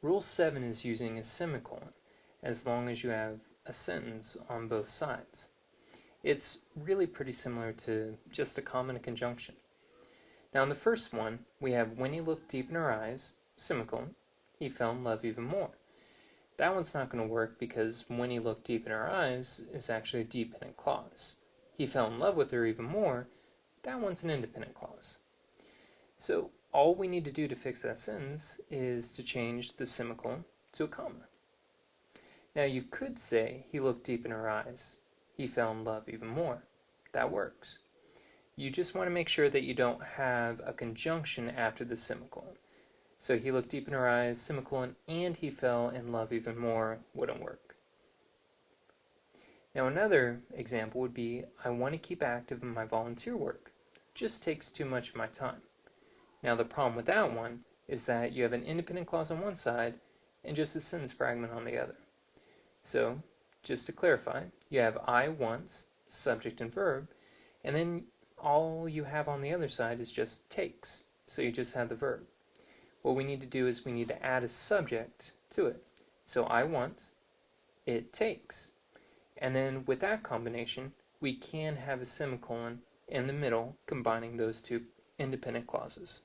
Rule 7 is using a semicolon as long as you have a sentence on both sides. It's really pretty similar to just a comma and a conjunction. Now in the first one, we have when he looked deep in her eyes, semicolon, he fell in love even more. That one's not going to work because when he looked deep in her eyes is actually a dependent clause. He fell in love with her even more, that one's an independent clause. So all we need to do to fix that sentence is to change the semicolon to a comma. Now you could say he looked deep in her eyes, he fell in love even more. That works. You just want to make sure that you don't have a conjunction after the semicolon. So he looked deep in her eyes, semicolon, and he fell in love even more wouldn't work. Now another example would be, I want to keep active in my volunteer work. Just takes too much of my time. Now the problem with that one is that you have an independent clause on one side and just a sentence fragment on the other. So just to clarify, you have I once, subject and verb, and then all you have on the other side is just takes. So you just have the verb. What we need to do is we need to add a subject to it. So I want, it takes. And then with that combination, we can have a semicolon in the middle combining those two independent clauses.